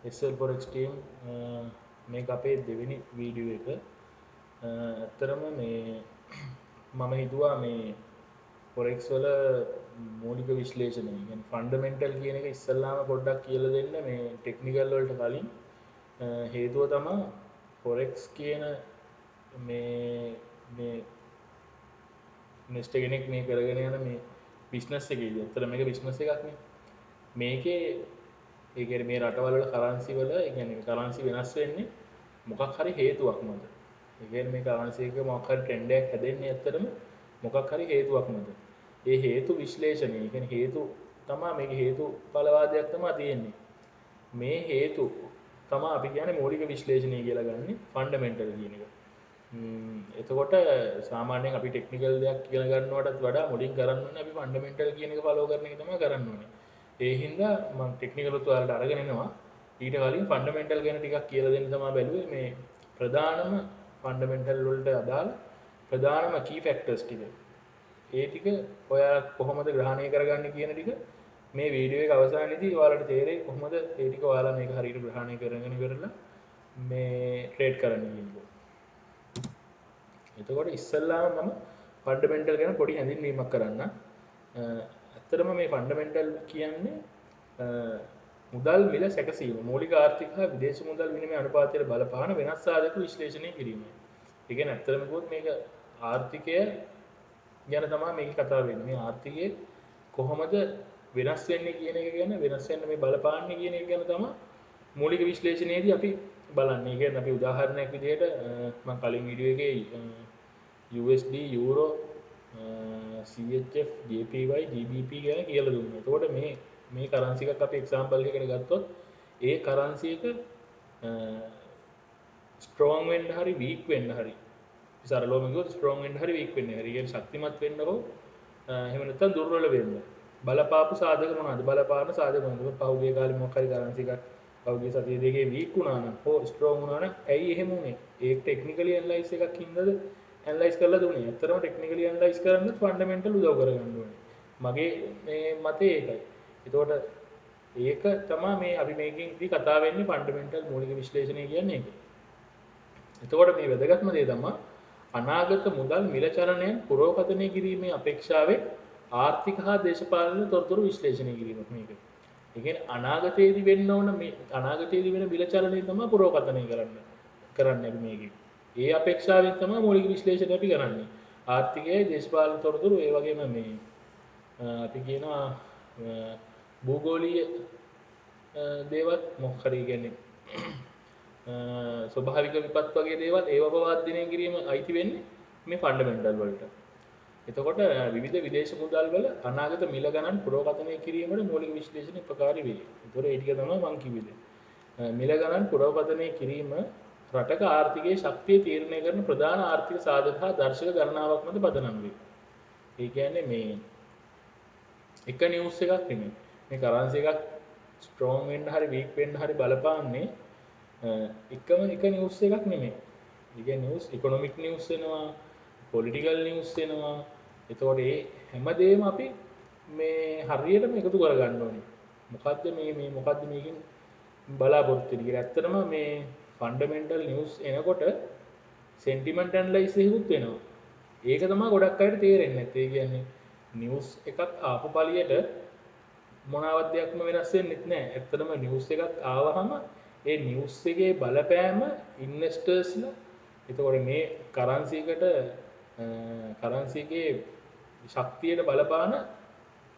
SL Forex team මේක අපේ දෙවෙනි වීඩියෝ එක. ඇත්තරම මේ මම හිතුවා මේ Forex වල මූලික විශ්ලේෂණය කියන්නේ ෆන්ඩමෙන්ටල් කියන එක ඉස්සල්ලාම පොඩ්ඩක් කියලා දෙන්න මේ ටෙක්නිකල් වලට කලින්. හේතුව තමයි Forex කියන මේ ඉන්වෙස්ටර් කෙනෙක් මේ කරගෙන යන මේ බිස්නස් එකේදී ඇත්තට මේක බිස්නස් එකක් නේ. මේකේ ඒ කියන්නේ මේ රටවල් වල කරන්සි වල ඒ කියන්නේ කරන්සි වෙනස් වෙන්නේ මොකක් හරි හේතුවක් මත. ඒ කියන්නේ මේ කරන්සි එක මොකක් හරි ට්‍රෙන්ඩ් එකක් හැදෙන්නේ ඇත්තටම මොකක් හරි හේතුවක් මත. ඒ හේතු විශ්ලේෂණය, ඒ කියන්නේ හේතු තමයි මේක හේතු බලවාදයක් තමයි තියෙන්නේ. මේ හේතු තමයි අපි කියන්නේ මූලික විශ්ලේෂණය කියලා ගන්නෙ ෆන්ඩමෙන්ටල් කියන එක. එතකොට සාමාන්‍යයෙන් අපි ටෙක්නිකල් දෙයක් ඉගෙන ගන්නවටත් වඩා මුලින් කරන්න ඕනේ අපි ෆන්ඩමෙන්ටල් කියන එක ෆලෝ කරන එක තමයි කරන්න ඕනේ. ඒ හින්දා මම ටෙක්නිකල් උත් ඔයාලට අරගෙන එනවා. ඊට කලින් ෆන්ඩමෙන්ටල් ගැන ටිකක් කියලා දෙන්න තමයි බැලුවේ. මේ ප්‍රධානම ෆන්ඩමෙන්ටල් වලට අදාළ ප්‍රධානම කී ෆැක්ටර්ස් ටික. ඒ ටික ඔයාලා කොහොමද ග්‍රහණය කරගන්නේ කියන ටික මේ වීඩියෝ එක අවසානයේදී ඔයාලට තේරෙයි කොහොමද ඒ ටික ඔයාලා මේක හරියට ග්‍රහණය කරගෙන ඉවරලා මේ ට්‍රේඩ් කරන්න කියන්නේ. එතකොට ඉස්සල්ලාම මම ෆන්ඩමෙන්ටල් ගැන පොඩි හැඳින්වීමක් කරන්න. ඇත්තටම මේ ෆන්ඩමෙන්ටල් කියන්නේ මුදල් මිල සැකසීම, මූලික ආර්ථික හා විදේශ මුදල් විනිමය අනුපාතයට බලපාන වෙනස් සාධක විශ්ලේෂණය කිරීම. ඒ කියන්නේ ඇත්තටම කිව්වොත් මේක ආර්ථිකය ගැන තමයි මේක කතා වෙන්නේ. මේ ආර්ථිකයේ කොහොමද වෙනස් වෙන්නේ කියන එක ගැන, වෙනස් වෙන්න මේ බලපාන්නේ කියන එක ගැන තමයි මූලික විශ්ලේෂණයේදී අපි බලන්නේ. ඒ කියන්නේ අපි උදාහරණයක් විදිහට මම කලින් වීඩියෝ එකේ USD, Euro, CHF, JPY, GBP ගැන කියලා දුන්නා. එතකොට මේ කරන්සි එකක් අපි එක්සැම්පල් එකකට ගත්තොත් ඒ කරන්සි එක ස්ට්‍රෝං වෙන්න හරි වීක් වෙන්න හරි සරලවම කිව්වොත් ස්ට්‍රෝං වෙන්න හරි වීක් වෙන්න හරි කියන්නේ ශක්තිමත් වෙන්න හෝ එහෙම නැත්නම් දුර්වල වෙන්න බලපාපු සාධක මොනවද? බලපාන සාධක මොනවද? පහුගිය කාලේ මොකක් හරි කරන්සි එකක් පහුගිය සතිය දෙකේ වීක් වුණා නම් හෝ ස්ට්‍රෝං වුණා නම් ඇයි එහෙම වුනේ? ඒක ටෙක්නිකලි ඇනලයිස් එකක් හින්දාද ඇනලයිස් කරලා දුන්නේ? ඇත්තටම ටෙක්නිකලි ඇනලයිස් කරන්න ෆන්ඩමෙන්ටල් උදව් කරගන්න ඕනේ. මගේ මේ මතය ඒකයි. එතකොට ඒක තමයි මේ අපි මේකෙන් ඉතින් කතා වෙන්නේ ෆන්ඩමෙන්ටල් මූලික විශ්ලේෂණය කියන්නේ ඒක. එතකොට මේ වැදගත්ම දේ තමයි අනාගත මුදල් මිල චලනයන් පුරෝකථනය කිරීමේ අපේක්ෂාවෙන් ආර්ථික හා දේශපාලන තොරතුරු විශ්ලේෂණය කිරීමක් මේක. ඒ කියන්නේ අනාගතයේදී වෙන්න ඕන මේ අනාගතයේදී වෙන මිල චලනය තමයි පුරෝකථනය කරන්නේ අපි මේකේ. ඒ අපේක්ෂාවෙන් තමයි මූලික විශ්ලේෂණය අපි කරන්නේ. ආර්ථිකයයි දේශපාලන තොරතුරු ඒ වගේම මේ අපි කියනවා භූගෝලීය දේවල් මොකක් හරි කියන්නේ ස්වභාවික විපත් වගේ දේවල් ඒව පවර්ධනය කිරීම අයිති වෙන්නේ මේ ෆන්ඩමෙන්ටල් වලට. එතකොට විවිධ විදේශ මුදල් වල අනාගත මිල ගණන් පුරෝකථනය කිරීමට මූලික විශ්ලේෂණ උපකාරී වේ. ඒතොර ඒ ටික තමයි මම කිව්වේ. මිල ගණන් පුරෝකථනය කිරීම රටක ආර්ථිකයේ ශක්තිය තීරණය කරන ප්‍රධාන ආර්ථික සාධක හා දර්ශක ගණනාවක් මත පදනම් වේ. ඒ කියන්නේ මේ එක නිවුස් එකක් නෙමෙයි. මේ කරන්සි එකක් ස්ට්‍රෝං වෙන්න හරි වීක් වෙන්න හරි බලපාන්නේ එකම එක නිවුස් එකක් නෙමෙයි. ඒ කියන්නේ නිවුස් ඉකොනොමික් නිවුස් වෙනවා, පොලිටිකල් නිවුස් වෙනවා. එතකොට මේ හැමදේම අපි මේ හරියටම එකතු කරගන්න ඕනේ. මොකද්ද මොකද්ද මේකෙන් බලාපොරොත්තු වෙන්නේ කියලා. ඇත්තටම මේ ෆන්ඩමෙන්ටල් නිවුස් එනකොට සෙන්ටිමන්ට් ඇනලයිස් එකකුත් වෙනවා. ඒක තමයි ගොඩක් අයට තේරෙන්නේ නැත්තේ. ඒ කියන්නේ නිවුස් එකක් ආපු පළියට මොනවත් දෙයක්ම වෙනස් වෙන්නෙත් නැහැ. ඇත්තටම නිවුස් එකක් ආවහම ඒ නිවුස් එකේ බලපෑම ඉන්වෙස්ටර්ස්ලා එතකොට මේ කරන්සි එකට කරන්සි එකේ ශක්තියට බලපාන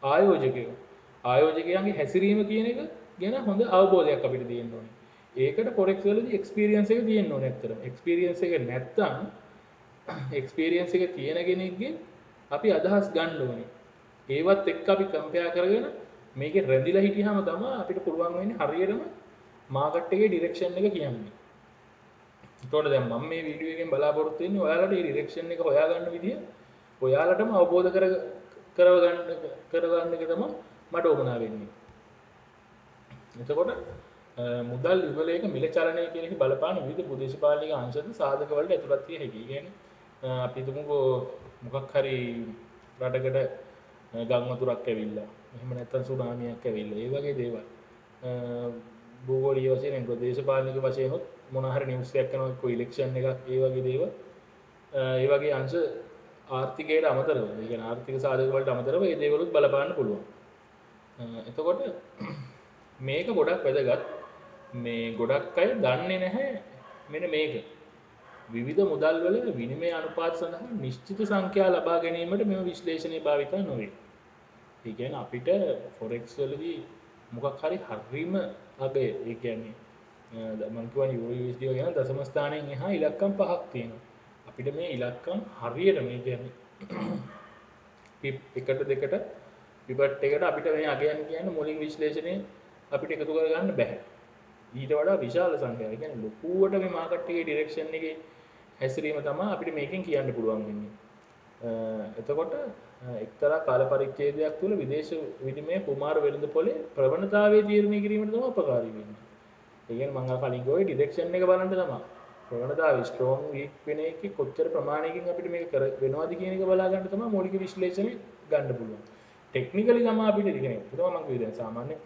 ආයෝජකයන්ගේ හැසිරීම කියන එක ගැන හොඳ අවබෝධයක් අපිට තියෙන්න ඕනේ. ඒකට forex වලදී එක්ස්පීරියන්ස් එක තියෙන්න ඕනේ ඇත්තටම. එක්ස්පීරියන්ස් එක නැත්තම් එක්ස්පීරියන්ස් එක තියෙන කෙනෙක්ගෙන් අපි අදහස් ගන්න ඕනේ. ඒවත් එක්ක අපි කම්පෙයාර් කරගෙන මේකේ රැඳිලා හිටියාම තමයි අපිට පුළුවන් වෙන්නේ හරියටම මාකට් එකේ ඩිරෙක්ෂන් එක කියන්නේ. ඒතකොට දැන් මම මේ වීඩියෝ එකෙන් බලාපොරොත්තු වෙන්නේ ඔයාලට මේ ඩිරෙක්ෂන් එක හොයාගන්න විදිය ඔයාලටම අවබෝධ කරගන්න එක තමයි මට උවමනා වෙන්නේ. එතකොට මුදල් යුගලයක මිල චලනය කියන එක බලපාන විවිධ දේශපාලනික අංශද සාධක වලට ඇතුළත් විය හැකියි. කියන්නේ අපි හිතමුකෝ මොකක් හරි රටකට ගම් වතුරක් ඇවිල්ලා එහෙම නැත්නම් සුනාමියක් ඇවිල්ලා ඒ වගේ දේවල් භූගෝලීය වශයෙන් එනකොට දේශපාලනික වශයෙන් උත් මොන හරි නිවුස් එකක් කරනවා එක්ක ඉලෙක්ෂන් එකක් ඒ වගේ දේවල් ඒ වගේ අංශ ආර්ථිකයට අමතරව ඒ කියන්නේ ආර්ථික සාධක වලට අමතරව ඒ දේවලුත් බලපාන්න පුළුවන්. එතකොට මේක ගොඩක් වැදගත්. මේ ගොඩක් අය දන්නේ නැහැ මෙන්න මේක. විවිධ මුදල් වල විනිමය අනුපාත සඳහා නිශ්චිත සංඛ්‍යා ලබා ගැනීමට මෙම විශ්ලේෂණය භාවිතා නොවේ. ඒ කියන්නේ අපිට ෆොරෙක්ස් වලදී මොකක් හරි හරිම අගය ඒ කියන්නේ මම කියවනේ යූරෝ USD වගේ නම් දශම ස්ථානයෙන් එහා ඉලක්කම් 5ක් තියෙනවා. අපිට මේ ඉලක්කම් හරියට මේ කියන්නේ පිප් එකට දෙකට පිපට් එකට අපිට මේ අගයන් කියන්නේ මූලික විශ්ලේෂණය අපිට එකතු කරගන්න බෑ. ඊට වඩා විශාල සංඛ්‍යාවක්. ඒ කියන්නේ ලොකුවට මේ මාකට් එකේ ඩිරෙක්ෂන් එකේ හැසිරීම තමයි අපිට මේකෙන් කියන්න පුළුවන් වෙන්නේ. එතකොට එක්තරා කාල පරිච්ඡේදයක් තුළ විදේශ විනිමය කුමාර වෙළඳපොලේ ප්‍රවණතාවය තීරණය කිරීමට තමයි උපකාරී වෙන්නේ. ඒ කියන්නේ මම කලින් ගෝයි ඩිරෙක්ෂන් එක බලන්න තමයි. ප්‍රවණතාවය ස්ට්‍රෝං වීක් වෙන එකේ කොච්චර ප්‍රමාණයකින් අපිට මේක වෙනවද කියන එක බලා ගන්න තමයි මූලික විශ්ලේෂණය ගන්න පුළුවන්. ටෙක්නිකලි තමයි අපිට කියන්නේ. ඒක තමයි මම කියන්නේ සාමාන්‍ය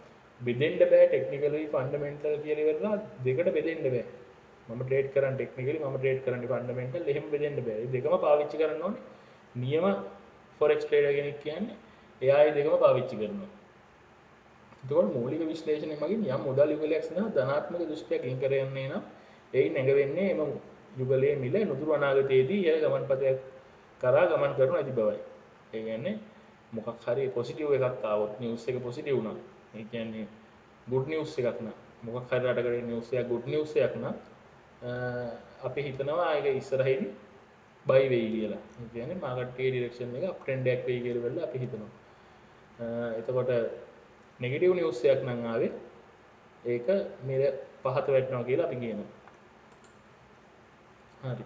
බෙදෙන්න බෑ ටෙක්නිකලි ෆන්ඩමෙන්ටල් කියලා ඉවරලා දෙකට බෙදෙන්න බෑ. මම ට්‍රේඩ් කරන්නේ ටෙක්නිකලි මම ට්‍රේඩ් කරන්නේ ෆන්ඩමෙන්ටල් එහෙම බෙදෙන්න බෑ. මේ දෙකම පාවිච්චි කරන්න ඕනේ. නියම ෆොරෙක්ස් ට්‍රේඩර් කෙනෙක් කියන්නේ එයා මේ දෙකම පාවිච්චි කරනවා. එතකොට මූලික විශ්ලේෂණය මගින් යම් මුදල් යුගලයක් සඳහා ධනාත්මක දෘෂ්ටියක් ඉන් කර යන්නේ නම් එයින් නැගවෙන්නේ එම යුගලයේ මිල නුදුරු අනාගතයේදී ඉහළ ගමන්පතයක් කරා ගමන් කරන ඇති බවයි. ඒ කියන්නේ මොකක් හරි පොසිටිව් එකක් ආවොත් නිවුස් එක පොසිටිව් වුණා. ඒ කියන්නේ good news එකක් නා. මොකක් හරි රටකට නිවුස් එකක් good news එකක් නම් අපි හිතනවා ඒක ඉස්සරහින් බයි වෙයි කියලා. ඒ කියන්නේ මාකට් එකේ ඩිරෙක්ෂන් එක අප් ට්‍රෙන්ඩ් එකක් වෙයි කියලා වෙලා අපි හිතනවා. එතකොට නෙගටිව් නිවුස් එකක් නම් ආවේ ඒක මිල පහත වැටෙනවා කියලා අපි කියනවා. හරි.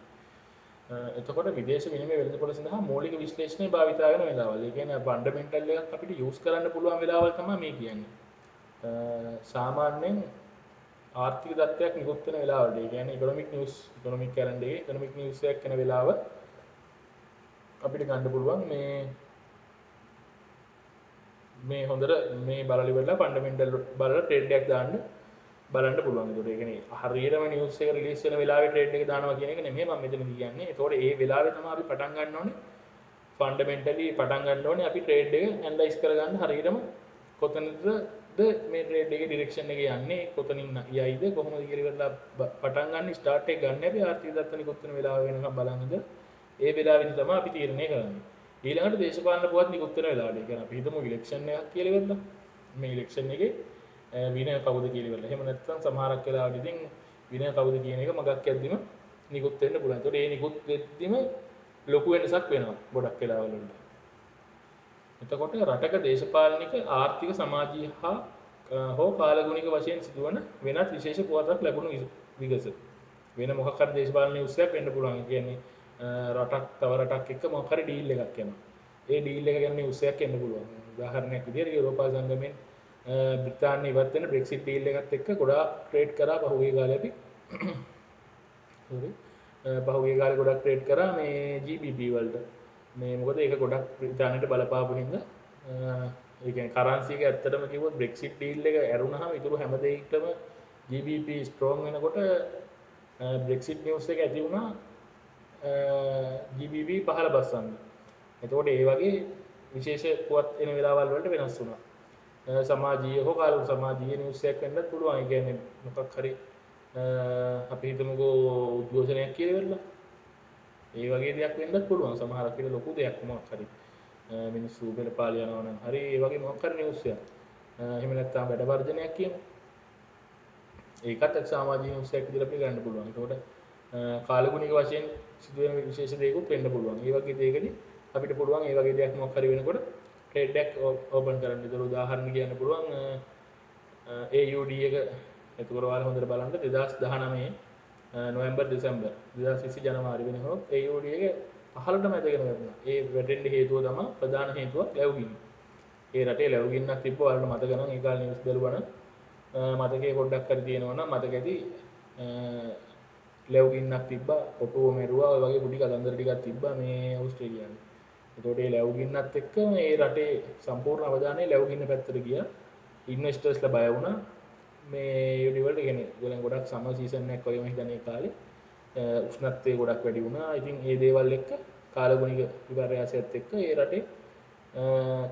එතකොට විදේශ විනිමය වෙළඳපොළ සඳහා මූලික විශ්ලේෂණය භාවිතා වෙන වෙලාවල්. ඒ කියන්නේ ෆන්ඩමෙන්ටල් එකක් අපිට යූස් කරන්න පුළුවන් වෙලාවල් තමයි මේ කියන්නේ. සාමාන්‍යයෙන් ආර්ථික தත්ත්වයක් නිකුත් වෙන වෙලාවලට. ඒ කියන්නේ ඉකොනොමික් නිවුස්, ඉකොනොමික් කැලෙන්ඩර් එකේ ඉකොනොමික් නිවුස් එකක් එන වෙලාව අපිට ගන්න පුළුවන් මේ හොඳට මේ බලලා ඉවරලා ෆන්ඩමෙන්ටල් බලලා ට්‍රේඩ් එකක් දාන්න බලන්න පුළුවන්. ඒකට ඒ කියන්නේ හරියටම නිවුස් එක රිලීස් වෙන වෙලාවේ ට්‍රේඩ් එක දානවා කියන එක නෙමෙයි මම මෙතන කියන්නේ. ඒතකොට ඒ වෙලාවේ තමයි අපි පටන් ගන්න ඕනේ ෆන්ඩමෙන්ටලි පටන් ගන්න ඕනේ අපි ට්‍රේඩ් එක ඇනලයිස් කරගන්න හරියටම කොතනද මේ ට්‍රේඩ් එකේ ඩිරෙක්ෂන් එක යන්නේ කොතනින් යයිද කොහොමද කියලා ඉවරලා පටන් ගන්න ස්ටාර්ට් එක ගන්න අපි ආර්ථික දත්ත නිකුත් වෙන වෙලාව වෙනකම් බලන් ඉඳලා ඒ වෙලාවෙදි තමයි අපි තීරණය කරන්නේ. ඊළඟට දේශපාලන පුවත් නිකුත් වෙන වෙලාවට. ඒ කියන්නේ අපි හිතමු ඉලෙක්ෂන් එකක් කියලා ඉවරලා මේ ඉලෙක්ෂන් එකේ විනය කවුද කියලා ඉවරලා. එහෙම නැත්නම් සමහරක් වෙලාවට ඉතින් විනය කවුද කියන එක මගක් යද්දිම නිකුත් වෙන්න පුළුවන්. ඒතකොට ඒ නිකුත් වෙද්දිම ලොකු වෙනසක් වෙනවා ගොඩක් වෙලාවල වලට. එතකොට රටක දේශපාලනික ආර්ථික සමාජීය හෝ කාලගුණික වශයෙන් සිදුවන වෙනත් විශේෂ පුවතක් ලැබුණු විගස. වෙන මොකක් හරි දේශපාලන නිවුස් එකක් වෙන්න පුළුවන්. ඒ කියන්නේ රටක් තව රටක් එක්ක මොකක් හරි ඩීල් එකක් යනවා. ඒ ඩීල් එක ගැන නිවුස් එකක් එන්න පුළුවන්. උදාහරණයක් විදිහට යුරෝපා සංගමයෙන් බ්‍රිතාන්‍ය ඉවත් වෙන බ්‍රෙක්සිට් ඩීල් එකත් එක්ක ගොඩාක් ට්‍රේඩ් කරා පහුගිය කාලේ අපි. පහුගිය කාලේ ගොඩක් ට්‍රේඩ් කරා මේ GBP වලට. මේ මොකද ඒක ගොඩක් බ්‍රිතාන්‍යයට බලපාපු හින්දා ඒ කියන්නේ කරන්සි එක ඇත්තටම කිව්වොත් බ්‍රෙක්සිට් ඩීල් එක ඇරුණාම ඊටු හැම දෙයකටම GBP ස්ට්‍රෝං වෙනකොට බ්‍රෙක්සිට් නිවුස් එක ඇති වුණා GBP පහළ බස්සන්න. එතකොට ඒ වගේ විශේෂ පුවත් එන වෙලාවල් වලට වෙනස් වුණා. සමාජීය හෝ කාලගුණ සමාජීය නිවුස් එකක් වෙන්නත් පුළුවන්. ඒ කියන්නේ මොකක් හරි අපි හිතමුකෝ උද්ඝෝෂණයක් කියලා ඉවරලා. ඒ වගේ දෙයක් වෙන්නත් පුළුවන්. සමහරක් විට ලොකු දෙයක් මොකක් හරි මිනිස්සු පෙරපාල යනවා නම් හරි ඒ වගේ මොකක් හරි නිවුස් එකක්. එහෙම නැත්නම් වැඩ වර්ජනයක් කියමු. ඒකත් එක් සමාජීය නිවුස් එකක් විදිහට අපිට ගන්න පුළුවන්. ඒකට කාලගුණික වශයෙන් සිදුවෙන විශේෂ දේකුත් වෙන්න පුළුවන්. ඒ වගේ දෙයකදී අපිට පුළුවන් ඒ වගේ දෙයක් මොකක් හරි වෙනකොට ට්‍රේඩ් එකක් ඕපන් කරන්න. ඒතර උදාහරණ කියන්න පුළුවන් AUD එක එතකොට ඔයාලා හොඳට බලන්න 2019 නොවැම්බර් දෙසැම්බර් 2020 ජනවාරි වෙනකොට AUD එක 15ටම ඇදගෙන වැටුණා. ඒ වැටෙන්න හේතුව තමයි ප්‍රධාන හේතුව ලැබුගින්න. ඒ රටේ ලැබුගින්නක් තිබ්බ ඔයාලට මතක නම් ඒ කාලේ නිවුස් බලුවා නම් මතකයේ පොඩ්ඩක් හරි තියෙනවා නම් මතක ඇති ලැබුගින්නක් තිබ්බා ඔටුව මෙරුවා ඔය වගේ පොඩි කතන්දර ටිකක් තිබ්බා මේ ඕස්ට්‍රේලියාවේ. එතකොට ඒ ලැබුගින්නත් එක්ක මේ රටේ සම්පූර්ණ අවධානය ලැබුගින්න පැත්තට ගියා. ඉන්වෙස්ටර්ස්ලා බය වුණා. මේ යුනිවර්සිටි ඒගොල්ලන් ගොඩක් සමර් සීසන් එකක් වගේ මම හිතන්නේ ඒ කාලේ උෂ්ණත්වය ගොඩක් වැඩි වුණා. ඉතින් ඒ දේවල් එක්ක කාලගුණික විපර්යාසයත් එක්ක ඒ රටේ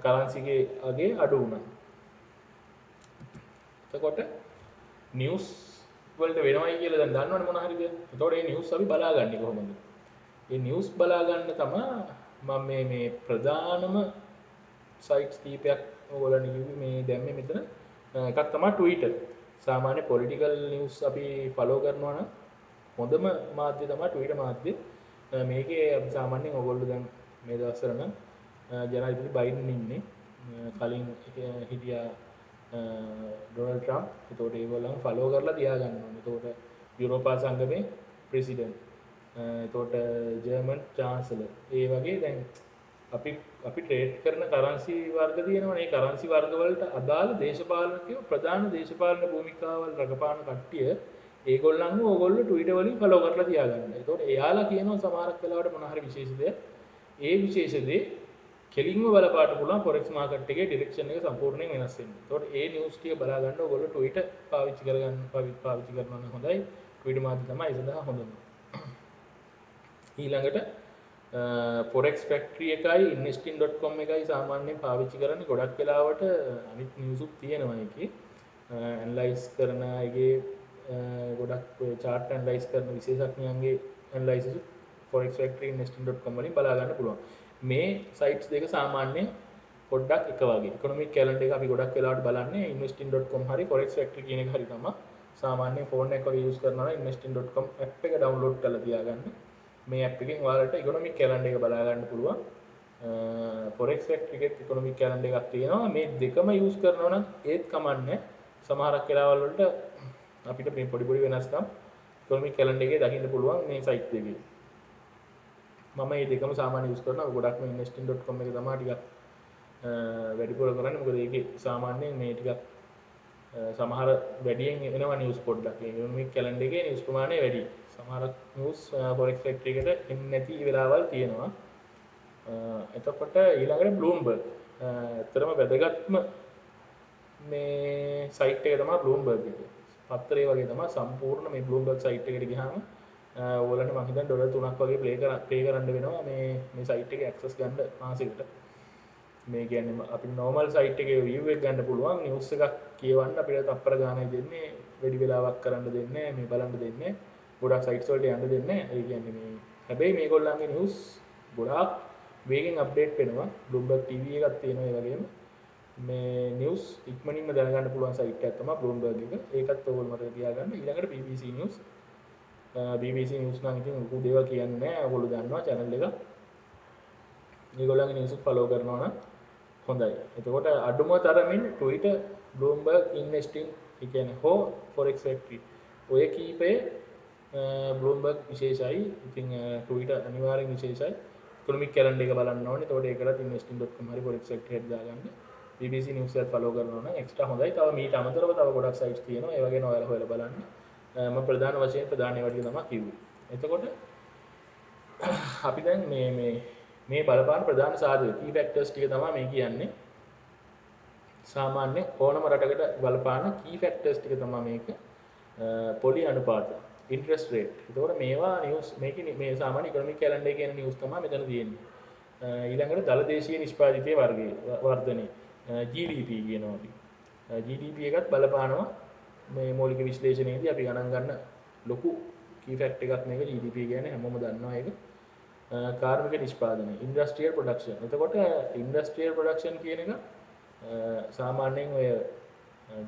කරන්සිගේ අගේ අඩු වුණා. එතකොට නිවුස් වලට වෙනවයි කියලා දැන් දන්නවනේ මොන හරිද? එතකොට මේ නිවුස් අපි බලාගන්නේ කොහොමද? මේ නිවුස් බලා ගන්න තමයි මම මේ ප්‍රධානම සයිට්ස් කීපයක් ඕගොල්ලන් කිව්වේ මේ දැම්මේ මෙතන. එකක් තමයි Twitter. සාමාන්‍ය පොලිටිකල් නිවුස් අපි ෆලෝ කරනවා නම් හොඳම මාධ්‍ය තමයි Twitter මාධ්‍ය. මේකේ අපි සාමාන්‍යයෙන් ඕගොල්ලෝ දැන් මේ දවස්වල නම් ජනාධිපති බයිඩන් ඉන්නේ. කලින් හිටියා ඩොනල්ඩ් ට්‍රම්ප්. ඒතකොට ඒගොල්ලන් ෆලෝ කරලා තියාගන්න ඕනේ. ඒතකොට යුරෝපා සංගමේ ප්‍රෙසිඩන්ට්. ඒතකොට ජර්මන් චාන්සලර්. ඒ වගේ දැන් අපි ට්‍රේඩ් කරන කරන්සි වර්ග තියෙනවා. මේ කරන්සි වර්ග වලට අදාළ දේශපාලනිකයෝ ප්‍රධාන දේශපාලන භූමිකාවල් රඟපාන කට්ටිය ඒගොල්ලන්ව ඕගොල්ලෝ Twitter වලින් ෆලෝ කරලා තියාගන්න. ඒතකොට එයාලා කියනවා සමහරක් වෙලාවට මොන හරි විශේෂ දෙයක්. ඒ විශේෂ දේ කෙලින්ම බලපාන්න පුළුවන් forex market එකේ direction එක සම්පූර්ණයෙන් වෙනස් වෙනවා. ඒතකොට ඒ news ටික බලා ගන්න ඕගොල්ලෝ Twitter පාවිච්චි කරනවා නම් හොඳයි. Twitter මාධ්‍ය තමයි ඒ සඳහා හොඳම. ඊළඟට forex factory එකයි investing.com එකයි සාමාන්‍යයෙන් පාවිච්චි කරන්නේ ගොඩක් වෙලාවට අනිත් news උත් තියෙනවා එකේ. analyze කරන අයගේ ගොඩක් chart analyze කරන විශේෂඥයන්ගේ analysis forex factory investing.com වලින් බලා ගන්න පුළුවන්. මේ sites දෙක සාමාන්‍යයෙන් පොඩ්ඩක් එක වගේ. economic calendar එක අපි ගොඩක් වෙලාවට බලන්නේ investing.com හරි forex factory කියන එක හරි තමයි. සාමාන්‍යයෙන් phone එක වගේ use කරනවා නම් investing.com app එක download කරලා තියාගන්න. මේ app එකෙන් ඔයාලට economic calendar එක බලා ගන්න පුළුවන්. forex factory එකේ economic calendar එකක් තියෙනවා. මේ දෙකම use කරනවා නම් ඒත් කමන්නේ. සමහරක් වෙලාවල් වලට අපිට මේ පොඩි වෙනස්කම් economic calendar එකේ දකින්න පුළුවන් මේ site දෙකේ. මම මේ දෙකම සාමාන්‍ය use කරනවා. ගොඩක්ම investing.com එක තමයි ටිකක් වැඩිපුර කරන්නේ. මොකද ඒකේ සාමාන්‍යයෙන් මේ ටිකක් සමහර වැඩියෙන් එනවා news පොඩ්ඩක්. ඒ economic calendar එකේ news ප්‍රමාණය වැඩි. සමහර news forex factory එකට එන්නේ නැති වෙලාවල් තියෙනවා. එතකොට ඊළඟට Bloomberg. ඇත්තටම වැදගත්ම මේ site එක තමයි Bloomberg එක. පත්තරේ වගේ තමයි සම්පූර්ණ මේ Bloomberg site එකට ගියාම ඔයාලට මම හිතන්නේ ඩොලර් 3ක් වගේ pay කරන්න වෙනවා මේ site එකේ access ගන්න මාසෙකට. මේ කියන්නේ අපි normal site එකේ view එක ගන්න පුළුවන් news එකක් කියවන්න අපිට තප්පර ගානක් දෙන්නේ වැඩි වෙලාවක් කරන්න දෙන්නේ මේ බලන්න දෙන්නේ ගොඩක් sites වලට යන්න දෙන්නේ ඒ කියන්නේ මේ හැබැයි මේගොල්ලන්ගේ news ගොඩාක් වේගෙන් අප්ඩේට් වෙනවා Bloomberg TV එකක් තියෙනවා ඒ වගේම මේ news ඉක්මනින්ම දැනගන්න පුළුවන් site එකක් තමයි Bloomberg එක. ඒකත් ඔයගොල්ලෝ මතක තියාගන්න. ඊළඟට BBC News. BBC News නම් ඉතින් ලොකු දේවල් කියන්නේ නැහැ. ඔයගොල්ලෝ දන්නවා channel එක. මේගොල්ලන්ගේ news එක follow කරනවා නම් හොඳයි. එතකොට අඩුම තරමින් Twitter, Bloomberg, Investing, ඒ කියන්නේ හෝ forex factory ඔය කීපේ Bloomberg විශේෂයි. ඉතින් Twitter අනිවාර්යෙන් විශේෂයි. economic calendar එක බලන්න ඕනේ. එතකොට ඒකලත් investing.com හරි forex factory එක දාගන්න. BBC News එකත් follow කරනවා නම් extra හොඳයි. තව මීට අමතරව තව ගොඩක් sites තියෙනවා. ඒ වගේ ඔයාලා හොයලා බලන්න. මම ප්‍රධාන වශයෙන් ප්‍රධාන ඒවා ටික තමයි කිව්වේ. එතකොට අපි දැන් මේ බලපාන ප්‍රධාන සාධක key factors ටික තමයි මේ කියන්නේ. සාමාන්‍ය ඕනම රටකට බලපාන key factors ටික තමයි මේක. පොලි අනුපාත, interest rate. එතකොට මේවා news මේකේ මේ සාමාන්‍ය economic calendar කියන news තමයි මෙතන තියෙන්නේ. ඊළඟට දලදේශීය නිෂ්පාදිතයේ වර්ධනය GDP කියනවා අපි. GDP එකත් බලපානවා මේ මූලික විශ්ලේෂණයේදී අපි ගණන් ගන්න ලොකු key fact එකක් මේක GDP කියන්නේ හැමෝම දන්නවා ඒක. කාර්මික නිෂ්පාදනය industrial production. එතකොට industrial production කියන එක සාමාන්‍යයෙන් ඔය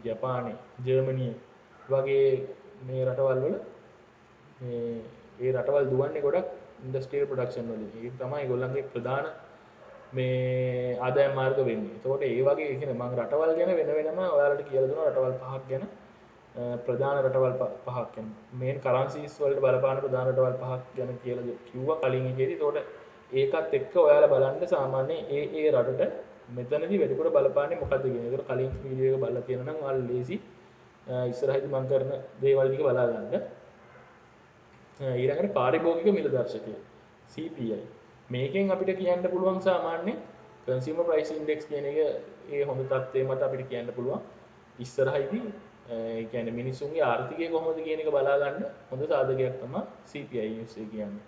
ජපානයේ ජර්මනියේ වගේ මේ රටවල් වල මේ රටවල් දුවන්නේ ගොඩක් industrial production වලින්. ඒක තමයි ඒගොල්ලන්ගේ ප්‍රධාන මේ ආදායම් මාර්ග වෙන්නේ. එතකොට ඒ වගේ කියන්නේ මම රටවල් ගැන වෙනම ඔයාලට කියලා දුන්නා රටවල් පහක් ගැන. ප්‍රධාන රටවල් පහක් ගැන මේන් කරන්සිස් වලට බලපාන ප්‍රධාන රටවල් පහක් ගැන කියලා කිව්වා කලින් එකේදී. ඒකට ඒකත් එක්ක ඔයාලා බලන්න සාමාන්‍යයෙන් ඒ රටට මෙතනදී වැඩිපුර බලපාන්නේ මොකද්ද කියන එක. ඒකට කලින් වීඩියෝ එක බලලා තියෙනවා නම් ඔයාලා ලේසි ඉස්සරහදී මම කරන දේවල් ටික බලා ගන්න. ඊළඟට පාරිභෝගික මිල දර්ශකය CPI. මේකෙන් අපිට කියන්න පුළුවන් සාමාන්‍ය consumer price index කියන එක ඒ හොඳ තත්ත්වයේ මත අපිට කියන්න පුළුවන් ඉස්සරහදී ඒ කියන්නේ මිනිස්සුන්ගේ ආර්ථිකය කොහොමද කියන එක බලා ගන්න හොඳ සාධකයක් තමයි CPI news එක කියන්නේ.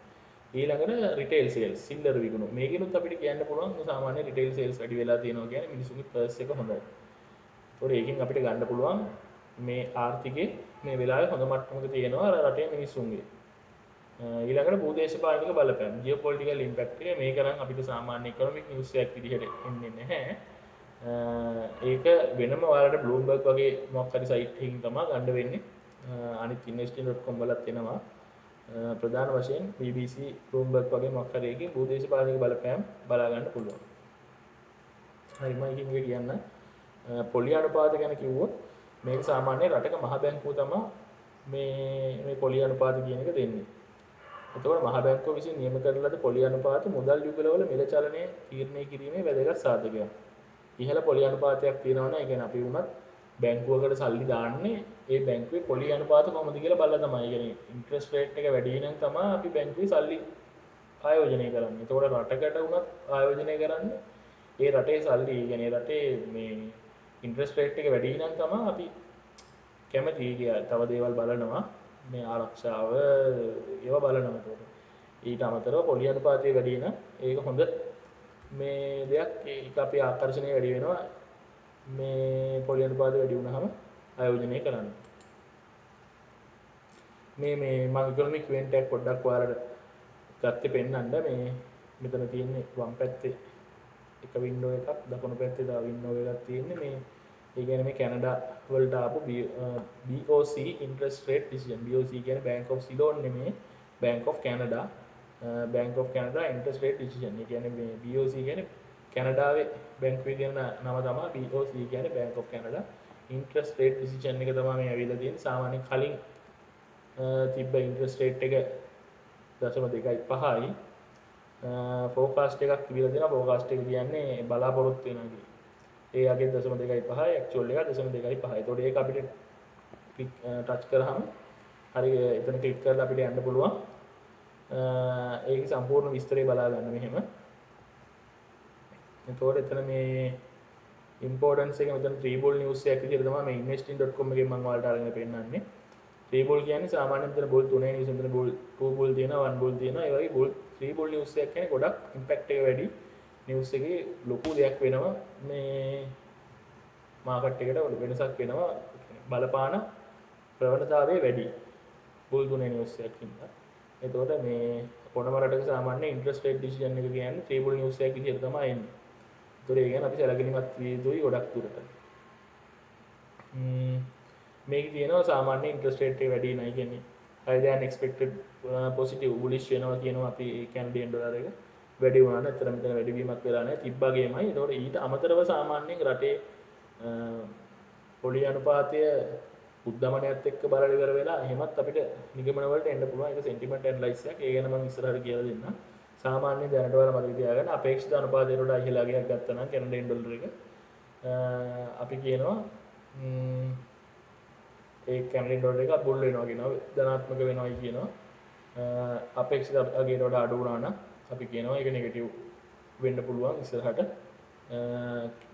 ඊළඟට රිටේල් සේල්ස් සිල්ලර විකුණුම. මේකෙනුත් අපිට කියන්න පුළුවන් සාමාන්‍ය රිටේල් සේල්ස් වැඩි වෙලා තියෙනවා කියන්නේ මිනිස්සුන්ගේ පර්ස් එක හොඳයි. ඒතකොට ඒකෙන් අපිට ගන්න පුළුවන් මේ ආර්ථිකේ මේ වෙලාවේ හොඳ මට්ටමක තියෙනවා රටේ මිනිස්සුන්ගේ. ඊළඟට භූදේශපාලනික බලපෑම් ජියෝපොලිටිකල් ඉම්පැක්ට් එක මේක නම් අපිට සාමාන්‍ය ඉකොනොමික් නිවුස් එකක් විදිහට එන්නේ නැහැ. ඒක වෙනම ඔයාලට බ්ලූම්බර්ග් වගේ මොකක් හරි සයිට් එකකින් තමයි ගන්න වෙන්නේ. අනිත් investing.com වලත් එනවා. ප්‍රධාන වශයෙන් BBC බ්ලූම්බර්ග් වගේ මොකක් හරි එකකින් භූදේශපාලනික බලපෑම් බලා ගන්න පුළුවන්. හරි මම ඉතින් මේක කියන්න පොලි අනුපාත ගැන කිව්වොත් මේක සාමාන්‍ය රටක මහ බැංකුව තමයි මේ පොලි අනුපාත කියන එක දෙන්නේ. එතකොට මහ බැංකුව විසින් නියම කරන ලද පොලි අනුපාත මුදල් යුගලවල මිල චලනය තීරණය කිරීමේ වැදගත් සාධකයක්. ඉහළ පොලි අනුපාතයක් තියෙනවා නම් ඒ කියන්නේ අපි වුණත් බැංකුවකට සල්ලි දාන්නේ ඒ බැංකුවේ පොලි අනුපාත කොහොමද කියලා බලලා තමයි. ඒ කියන්නේ ඉන්ට්‍රස්ට් රේට් එක වැඩි නම් තමයි අපි බැංකුවේ සල්ලි ආයෝජනය කරන්නේ. එතකොට රටකට වුණත් ආයෝජනය කරන්නේ ඒ රටේ සල්ලි, ඒ කියන්නේ රටේ මේ ඉන්ට්‍රස්ට් රේට් එක වැඩි නම් තමයි අපි කැමති තව දේවල් බලනවා. මේ ආරක්ෂාව ඒවා බලනවා. එතකොට ඊට අමතරව පොලි අනුපාතය වැඩි නම් ඒක හොඳ මේ දෙයක්. ඒක අපේ ආකර්ෂණය වැඩි වෙනවා මේ පොලි අනුපාතය වැඩි වුණාම ආයෝජනය කරන්න. මේ මම ඉකොනොමික් ඉවෙන්ට් එකක් පොඩ්ඩක් ඔයාලට ගත්තේ පෙන්නන්න. මේ මෙතන තියෙන්නේ වම් පැත්තේ එක වින්ඩෝ එකක්, දකුණු පැත්තේ තව වින්ඩෝ එකක් තියෙන්නේ. මේ ඒ කියන්නේ මේ කැනඩා වලට ආපු BOC interest rate decision. BOC කියන්නේ Bank of Ceylon නෙමෙයි, Bank of Canada. Bank of Canada interest rate decision. ඒ කියන්නේ මේ BOC කියන්නේ කැනඩාවේ බැංකුවේ කියන නම තමයි. BOC කියන්නේ Bank of Canada interest rate decision එක තමයි මේ ඇවිල්ලා තියෙන්නේ. සාමාන්‍ය කලින් තිබ්බ interest rate එක 0.25යි. ෆෝකාස්ට් එකක් තිබිලා තියෙනවා. ෆෝකාස්ට් එක කියන්නේ බලාපොරොත්තු වෙනවා කියන්නේ. ඒ අගේ 0.25යි ඇක්චුවල් එක 0.25යි. ඒතකොට ඒක අපිට ටච් කරාම හරි එතන ක්ලික් කරලා අපිට යන්න පුළුවන්. ඒකේ සම්පූර්ණ විස්තරය බලා ගන්න මෙහෙම. එතකොට එතන මේ ඉම්පෝර්ටන්ස් එක මෙතන 3 bull news එකක් විදිහට තමයි මේ investing.com එකෙන් මම ඔයාලට අරගෙන පෙන්නන්නේ. 3 bull කියන්නේ සාමාන්‍යයෙන් මෙතන bull 3යි news මෙතන bull 2 bull තියෙනවා 1 bull තියෙනවා. ඒ වගේ bull 3 bull news එකක් කියන්නේ ගොඩක් ඉම්පැක්ට් එක වැඩි. නිවුස් එකේ ලොකු දෙයක් වෙනවා. මේ මාකට් එකට වෙනසක් වෙනවා. බලපාන ප්‍රවණතාවය වැඩි. බුල් 3 නිවුස් එකක් හින්දා. එතකොට මේ කොනම රටක සාමාන්‍ය ඉන්ට්‍රස්ට් රේට් ඩිසිෂන් එක කියන්නේ 3 බුල් නිවුස් එකක් විදිහට තමයි එන්නේ. ඒතකොට ඒ කියන්නේ අපි සැලකිලිමත් විය යුතුයි ගොඩක් දුරට. මේක තියෙනවා සාමාන්‍ය ඉන්ට්‍රස්ට් රේට් එක වැඩි නයි කියන්නේ higher than expected positive bullish වෙනවා කියනවා අපි කැනඩියන් ඩොලර් එක වැඩි වුණා නම් අතර මෙතන වැඩිවීමක් වෙලා නැහැ තිබ්බගේමයි. ඒතකොට ඊට අමතරව සාමාන්‍යයෙන් රටේ පොලි අනුපාතය උද්දමනයත් එක්ක බලලා ඉවර වෙලා එහෙමත් අපිට නිගමන වලට එන්න පුළුවන්. ඒක සෙන්ටිමන්ට් ඇනලයිසිස් එකක්. ඒ ගැන මම ඉස්සරහට කියලා දෙන්නම්. සාමාන්‍ය දැනට වල මතක තියාගන්න අපේක්ෂිත අනුපාතයට වඩා ඉහළ අගයක් ගත්තා නම් කැනඩියන් ඩොලර් එක අපි කියනවා ඒ කැනඩියන් ඩොලර් එක බුල් වෙනවා කියනවා, ධනාත්මක වෙනවායි කියනවා. අපේක්ෂිත අගයට වඩා අඩු වුණා නම් අපි කියනවා ඒක නෙගටිව් වෙන්න පුළුවන්, ඉස්සරහට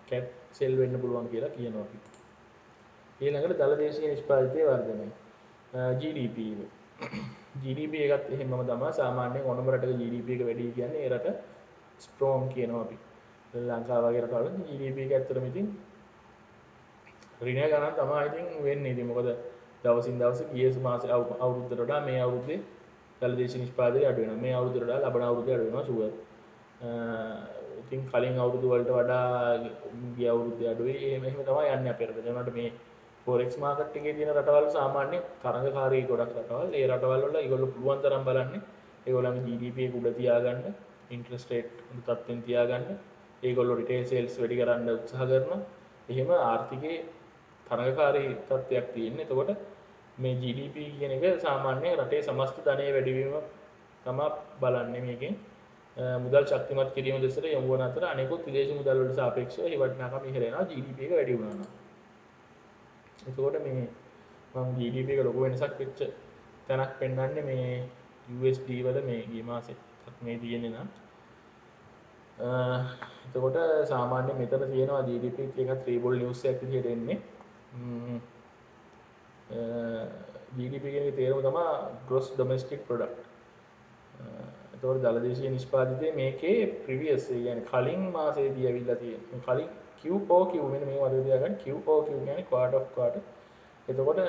කැට් සෙල් වෙන්න පුළුවන් කියලා කියනවා අපි. ඊළඟට දලදේශීය නිෂ්පාදිතයේ වර්ධනය. GDP එක. GDP එකත් එහෙමම තමයි. සාමාන්‍යයෙන් ඕනම රටක GDP එක වැඩි කියන්නේ ඒ රට ස්ට්‍රෝං කියනවා අපි. ලංකාව වගේ රටවල GDP එක ඇත්තටම ඉතින් ඍණ ගණන් තමයි ඉතින් වෙන්නේ. ඉතින් මොකද දවසින් දවස ගිය මාසේ අවුරුද්දට වඩා මේ අවුරුද්දේ දලදේශීය නිෂ්පාදනය අඩු වෙනවා. මේ අවුරුද්දට වඩා ලබන අවුරුද්දේ අඩු වෙනවා ෂුවර්. ඉතින් කලින් අවුරුදු වලට වඩා ගිය අවුරුද්දේ අඩුයි. එහෙම තමයි යන්නේ අපේ රට. ඒනට මේ ෆොරෙක්ස් මාකට් එකේ තියෙන රටවල් සාමාන්‍ය තරඟකාරී ගොඩක් රටවල්. ඒ රටවල් වල ඒගොල්ලෝ පුළුවන් තරම් බලන්නේ ඒගොල්ලන්ගේ GDP එක උඩ තියාගන්න, ඉන්ට්‍රස්ට් රේට් උඩ තත්ත්වෙන් තියාගන්න. ඒගොල්ලෝ රිටේල් සේල්ස් වැඩි කරන්න උත්සාහ කරනවා. එහෙම ආර්ථිකයේ තරඟකාරී තත්ත්වයක් තියෙන්නේ. එතකොට මේ GDP කියන එක සාමාන්‍ය රටේ සමස්ත ධනය වැඩිවීම තමයි බලන්නේ මේකෙන්. මුදල් ශක්තිමත් කිරීම දෙසට යොමු වන අතර අනෙකුත් විදේශ මුදල් වලට සාපේක්ෂව ඒ වටිනාකම ඉහළ වෙනවා GDP එක වැඩි වුණා නම්. එතකොට මේ මම GDP එක ලොකු වෙනසක් වෙච්ච තැනක් පෙන්වන්නේ මේ USD වල මේ ගිය මාසෙත් මේ තියෙන්නේ නම්. එතකොට සාමාන්‍යයෙන් මෙතන තියෙනවා GDP එක 3 bull news එකක් විදිහට එන්නේ. GDP කියන එකේ තේරුම තමයි gross domestic product. එතකොට දලදේශීය නිෂ්පාදිතය මේකේ previous يعني කලින් මාසෙදී ඇවිල්ලා තියෙන. කලින් QOQ මෙන්න මේ වගේ තියාගන්න QOQ කියන්නේ quarter of quarter. එතකොට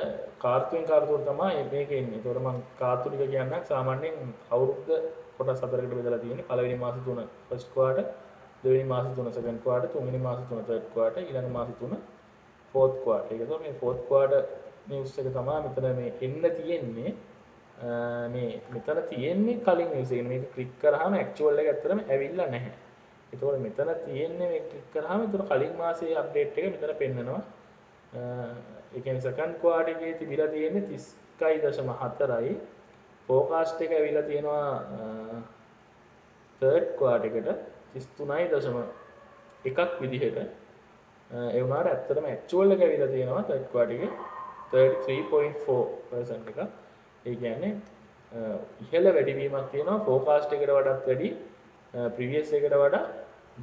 කාර්තුවෙන් කාර්තුවට තමයි මේක එන්නේ. එතකොට මම කාර්තු ටික කියන්නම් සාමාන්‍යයෙන් අවුරුද්ද කොටස් හතරකට බෙදලා තියෙන්නේ. පළවෙනි මාස 3 first quarter, දෙවෙනි මාස 3 second quarter, තුන්වෙනි මාස 3 third quarter, ඊළඟ මාස 3 fourth quarter. ඒක තමයි මේ fourth quarter news එක තමයි මෙතන මේ එන්න තියෙන්නේ. මේ මෙතන තියෙන්නේ කලින් news එක. මේක ක්ලික් කරාම actual එක ඇත්තටම ඇවිල්ලා නැහැ. ඒතකොට මෙතන තියෙන්නේ මේ ක්ලික් කරාම ඒතර කලින් මාසයේ අප්ඩේට් එක මෙතන පෙන්නනවා. ඒ කියන්නේ second quarter එකේ තිබිලා තියෙන්නේ 31.4යි. forecast එක ඇවිල්ලා තියෙනවා third quarter එකට 33.1ක් විදිහට. ඒ වුණාට ඇත්තටම actual එක ඇවිල්ලා තියෙනවා third quarter එකේ 33.4% එක. ඒ කියන්නේ ඉහළ වැඩිවීමක් තියෙනවා forecast එකට වඩාත් වැඩි previous එකට වඩා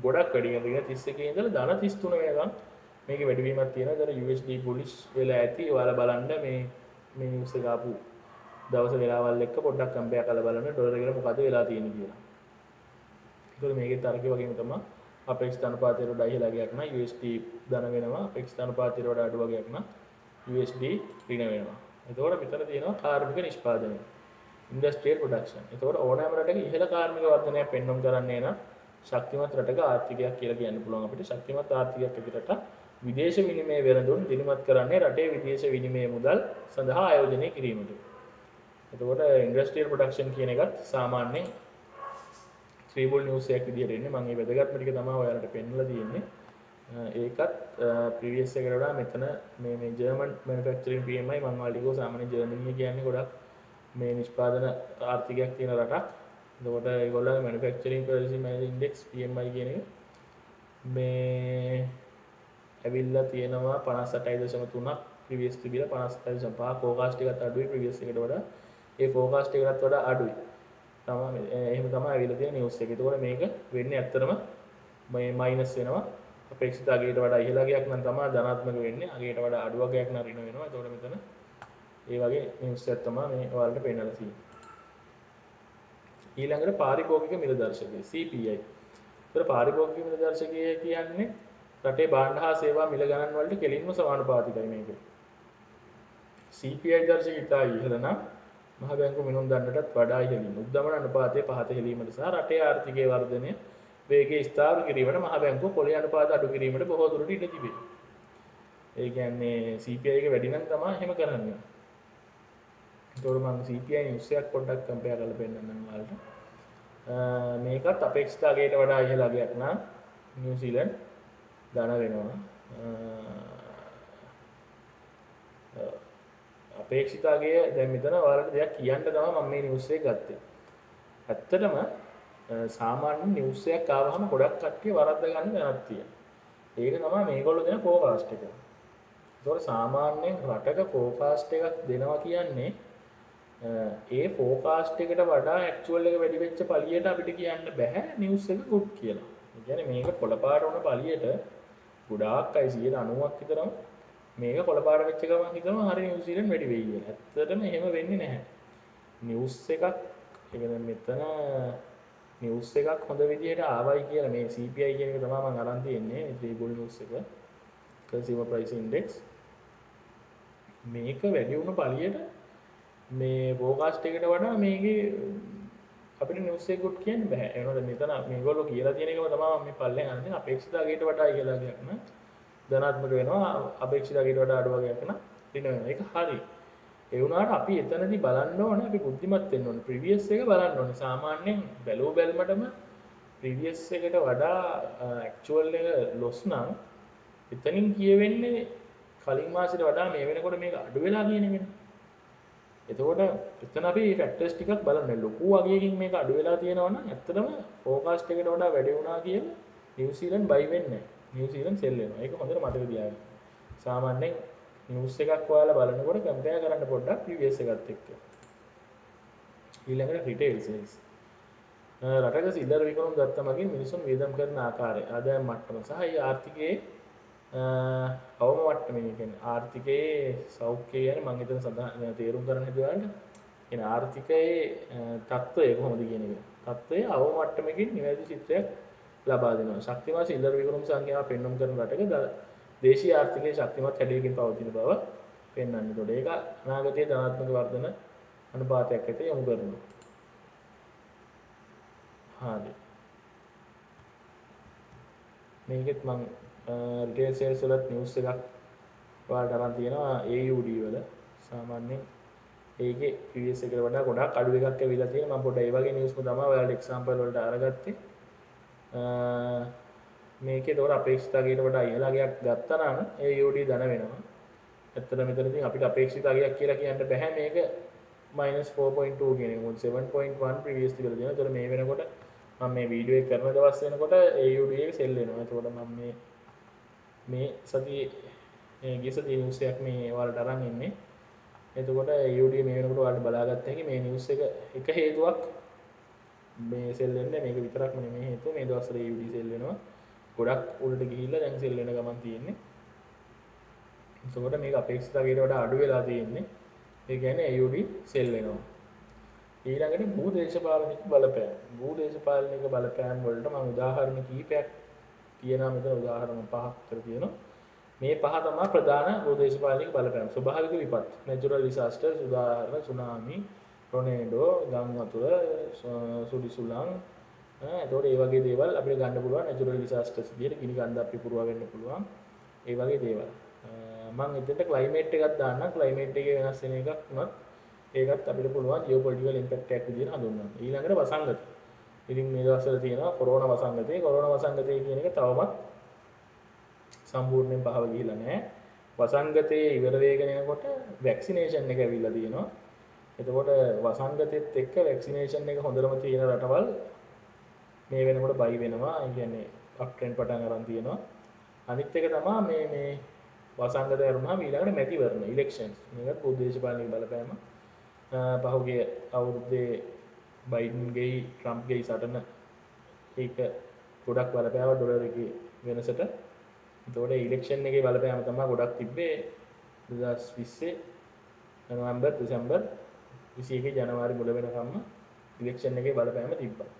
ගොඩක් වැඩි. يعني 31 ඉඳලා ධන 33 වෙනකම් මේකේ වැඩිවීමක් තියෙනවා. ඒතර USD bullish වෙලා ඇති. ඔයාලා බලන්න මේ news එක ආපු දවස් වෙලාවල් එක්ක පොඩ්ඩක් කම්පෙයාර් කරලා බලන්න ඩොලර් එකට මොකද වෙලා තියෙන්නේ කියලා. ඒකවල මේකේ තරකේ වගේම තමයි අපේක්ෂිත අනුපාතයට වඩා ඉහළ ගයක් නම් USD ධන වෙනවා. අපේක්ෂිත අනුපාතයට වඩා අඩු වගයක් නම් USD ඍණ වෙනවා. එතකොට මෙතන තියෙනවා කාර්මික නිෂ්පාදනය. Industrial production. එතකොට ඕනෑම රටක ඉහළ කාර්මික වර්ධනයක් පෙන්වන්න කරන්නේ නම් ශක්තිමත් රටක ආර්ථිකයක් කියලා කියන්න පුළුවන් අපිට. ශක්තිමත් ආර්ථිකයක් ඇතුළත විදේශ විනිමය වෙළඳුන් දිනමත් කරන්නේ රටේ විදේශ විනිමය මුදල් සඳහා ආයෝජනය කිරීමට. එතකොට ඉන්ඩස්ට්‍රියල් ප්‍රොඩක්ෂන් කියන එකත් සාමාන්‍යයෙන් ත්‍රිබුල් නිවුස් එකක් විදිහට එන්නේ. මම මේ වැදගත්ම ටික තමයි ඔයාලට පෙන්නලා තියෙන්නේ. ඒකත් ප්‍රීවියස් එකට වඩා මෙතන මේ ජර්මන් මැනුෆැක්චරින් PMI මම ඔයාලට කිව්වා සාමාන්‍යයෙන් ජර්මනිය කියන්නේ ගොඩක් මේ නිෂ්පාදන ආර්ථිකයක් තියෙන රටක්. එතකොට ඒගොල්ලන්ගේ මැනුෆැක්චරින් පර්චේසින් මැනේජර් ඉන්ඩෙක්ස් PMI කියන එක මේ ඇවිල්ලා තියෙනවා 58.3ක් ප්‍රීවියස් තිබිලා 58.5 ෆෝකාස්ට් එකත් අඩුයි ප්‍රීවියස් එකට වඩා. ඒ ෆෝකාස්ට් එකටත් වඩා අඩුයි. තමයි එහෙම තමයි ඇවිල්ලා තියෙන නිවුස් එක. ඒතකොට මේක වෙන්නේ ඇත්තටම මේ මයිනස් වෙනවා. අපේක්ෂිත අගයට වඩා ඉහළ අගයක් නම් තමයි ධනාත්මක වෙන්නේ. අගයට වඩා අඩු අගයක් නම් ඍණ වෙනවා. ඒතකොට මෙතන ඒ වගේ නිවුස් එකක් තමයි මේ ඔයාලට පෙන්නලා තියෙන්නේ. ඊළඟට පාරිභෝගික මිල දර්ශකය CPI. ඒතර පාරිභෝගික මිල දර්ශකය කියන්නේ රටේ භාණ්ඩ හා සේවා මිල ගණන් වලට කෙලින්ම සමානුපාතිකයි මේක. CPI දර්ශකය ඉතා ඉහළ නම් මහ බැංකු මිනුම් දණ්ඩටත් වඩා ඉහළින් උද්දමන අනුපාතය පහත හෙලීමට සහ රටේ ආර්ථිකයේ වර්ධනය වේගය ස්ථාවර කිරීමට මහ බැංකුව පොලේ අනුපාත අඩු කිරීමට බොහෝ දුරට ඉඩ තිබේ. ඒ කියන්නේ CPI එක වැඩි නම් තමයි එහෙම කරන්නේ. ඒතකොට මම CPI නිවුස් එකක් පොඩ්ඩක් කම්පෙයාර් කරලා පෙන්නන්නම් ඔයාලට. මේකත් අපේක්ෂිත අගයට වඩා ඉහළ අගයක් නම් නිව්සීලන්ත ධන වෙනවා. අපේක්ෂිත අගය දැන් මෙතන ඔයාලට දෙයක් කියන්න තමයි මම මේ නිවුස් එක ගත්තේ. ඇත්තටම සාමාන්‍ය නිවුස් එකක් ආවහම ගොඩක් කට්ටිය වරද්ද ගන්න දැනක් තියෙනවා. ඒක තමයි මේගොල්ලෝ දෙන ෆෝකාස්ට් එක. ඒතකොට සාමාන්‍යයෙන් රටක ෆෝකාස්ට් එකක් දෙනවා කියන්නේ ඒ ෆෝකාස්ට් එකට වඩා ඇක්චුවල් එක වැඩි වෙච්ච පළියට අපිට කියන්න බෑ නිවුස් එක ගුඩ් කියලා. ඒ කියන්නේ මේක කොළපාට වුණ පළියට ගොඩාක් අය 90ක් විතරම මේක කොළපාට වෙච්ච ගමන් හිතනවා හරි නිව්සීලන්ත වැඩි වෙයි කියලා. ඇත්තටම එහෙම වෙන්නේ නැහැ. නිවුස් එකක් ඒ කියන්නේ මෙතන නිවුස් එකක් හොඳ විදිහට ආවයි කියලා මේ CPI කියන එක තමයි මම අරන් තියෙන්නේ. මේ ත්‍රිබුල් නිවුස් එක. consumer price index මේක වැඩි වුණ පළියට මේ ෆෝකාස්ට් එකට වඩා මේකේ අපිට නිවුස් එක ගුඩ් කියන්න බෑ. ඒ වුණාට මෙතන මේගොල්ලෝ කියලා තියෙන එකම තමයි මම මේ පල්ලෙන් අහන්නේ. අපේක්ෂිත අගයට වඩා ඉහළ අගයක් නම් ධනාත්මක වෙනවා. අපේක්ෂිත අගයට වඩා අඩු අගයක් නම් ඍණ වෙනවා. ඒක හරි. ඒ වුණාට අපි එතනදී බලන්න ඕනේ අපි බුද්ධිමත් වෙන්න ඕනේ. ප්‍රීවියස් එක බලන්න ඕනේ. සාමාන්‍යයෙන් බැලුව බැලමටම ප්‍රීවියස් එකට වඩා ඇක්චුවල් එක ලොස් නම් එතනින් කියවෙන්නේ කලින් මාසෙට වඩා මේ වෙනකොට මේක අඩු වෙලා කියන එකනේ. එතකොට එතන අපි ෆැක්ටර්ස් ටිකක් බලන්න. ලොකු අගයකින් මේක අඩු වෙලා තියෙනවා නම් ඇත්තටම ෆෝකාස්ට් එකට වඩා වැඩි වුණා කියලා නිව්සීලන්ත බයි වෙන්නේ නැහැ. නිව්සීලන්ත සෙල් වෙනවා. ඒක හොඳට මතක තියාගන්න. සාමාන්‍යයෙන් නිවුස් එකක් ඔයාලා බලනකොට කම්පෙයාර් කරන්න පොඩ්ඩක් ප්‍රීවියස් එකත් එක්ක. ඊළඟට රිටේල් සේල්ස්. රටක සිල්ලර විකුණුම් දත්ත මගින් මිනිසුන් වියදම් කරන ආකාරය, ආදායම් මට්ටම සහ ඒ ආර්ථිකයේ අවම මට්ටමේ කියන්නේ ආර්ථිකයේ සෞඛ්‍යය ගැන මම හිතන සඳහන් තේරුම් ගන්න හදුවාට කියන ආර්ථිකයේ තත්ත්වය කොහොමද කියන එක. තත්ත්වය අවම මට්ටමකින් නිවැරදි චිත්‍රයක් ලබා දෙනවා. ශක්තිමත් සිල්ලර විකුණුම් සංඛ්‍යාව පෙන්වුම් කරන රටක දේශීය ආර්ථිකයේ ශක්තිමත් හැඩයකින් පවතින බව පෙන්වන්නේ. ඒතකොට ඒක අනාගතයේ ධනාත්මක වර්ධන අනුපාතයක් ඇති යොමු කරනවා. හරි. මේකෙත් මම රිටේල් සේල්ස් වලත් නිවුස් එකක් ඔයාලට අරන් තියෙනවා AUD වල. සාමාන්‍යයෙන් ඒකේ previous එකට වඩා ගොඩාක් අඩු එකක් ඇවිල්ලා තියෙනවා. මම පොඩ්ඩක් ඒ වගේ නිවුස්ම තමයි ඔයාලට එක්සැම්පල් වලට අරගත්තේ. මේකේ ඒතකොට අපේක්ෂිත අගයට වඩා ඉහළ අගයක් ගත්තා නම් AUD ධන වෙනවා. ඇත්තට මෙතනදී අපිට අපේක්ෂිත අගයක් කියලා කියන්න බෑ මේක -4.2 කියන එක. මොකද 7.1 previous තිබිලා තියෙනවා. ඒතකොට මේ වෙනකොට මම මේ වීඩියෝ එක කරන දවස් වෙනකොට AUD එක සෙල් වෙනවා. ඒතකොට මම මේ සතියේ ගිය සතියේ නිවුස් එකක් මේ ඔයාලට අරන් ඉන්නේ. එතකොට AUD මේ වෙනකොට ඔයාලට බලාගත්ත හැකි මේ නිවුස් එක හේතුවක් මේ සෙල් වෙන්නේ මේක විතරක් නෙමෙයි හේතුව. මේ දවස්වල AUD සෙල් වෙනවා. ගොඩක් උඩට ගිහිල්ලා දැන් සෙල් වෙන ගමන් තියෙන්නේ. එතකොට මේක අපේක්ෂිත අගයට වඩා අඩු වෙලා තියෙන්නේ. ඒ කියන්නේ AUD සෙල් වෙනවා. ඊළඟට භූදේශපාලනික බලපෑම්. භූදේශපාලනික බලපෑම් වලට මම උදාහරණ කිහිපයක් කියනවා. මෙතන උදාහරණ පහක් විතර තියෙනවා. මේ පහ තමයි ප්‍රධාන භූදේශපාලනික බලපෑම්. ස්වභාවික විපත්, natural disasters, උදාහරණ සුනාමි, ටොනේඩෝ, ගම් වතුර, සුඩි සුළං. එතකොට මේ වගේ දේවල් අපිට ගන්න පුළුවන් natural disasters විදියට ගිනි කන්දක් පිපුරුවා වෙන්න පුළුවන්. ඒ වගේ දේවල්. මම එතනට climate එකක් දාන්නම්. climate එකේ වෙනස් වෙන එකක් වුණත් ඒකත් අපිට පුළුවන් geopolitical impact එකක් විදියට හඳුන්වන්න. ඊළඟට වසංගත. ඉතින් මේ දවස්වල තියෙනවා කොරෝනා වසංගතය. කොරෝනා වසංගතය කියන එක තවමත් සම්පූර්ණයෙන් පහව ගිහිලා නැහැ. වසංගතයේ ඉවර වෙගෙන යනකොට වැක්සිනේෂන් එක ඇවිල්ලා තියෙනවා. එතකොට වසංගතෙත් එක්ක වැක්සිනේෂන් එක හොඳටම තියෙන රටවල් මේ වෙනකොට බයි වෙනවා. ඒ කියන්නේ අප් ට්‍රෙන්ඩ් පටන් අරන් තියෙනවා. අනිත් එක තමයි මේ වසංගතය වුණාම ඊළඟට මැතිවරණ ඉලෙක්ෂන්ස්. මේක පොදේශපාලනික බලපෑම. පහුගිය අවුරුද්දේ බයිඩන්ගේ ට්‍රම්ප්ගේ සටන ඒක ගොඩක් බලපෑවා ඩොලර් එකේ වෙනසට. එතකොට ඉලෙක්ෂන් එකේ බලපෑම තමයි ගොඩක් තිබ්බේ 2020 නොවැම්බර් දෙසැම්බර් 21 ජනවාරි මුල වෙනකම්ම ඉලෙක්ෂන් එකේ බලපෑම තිබ්බා.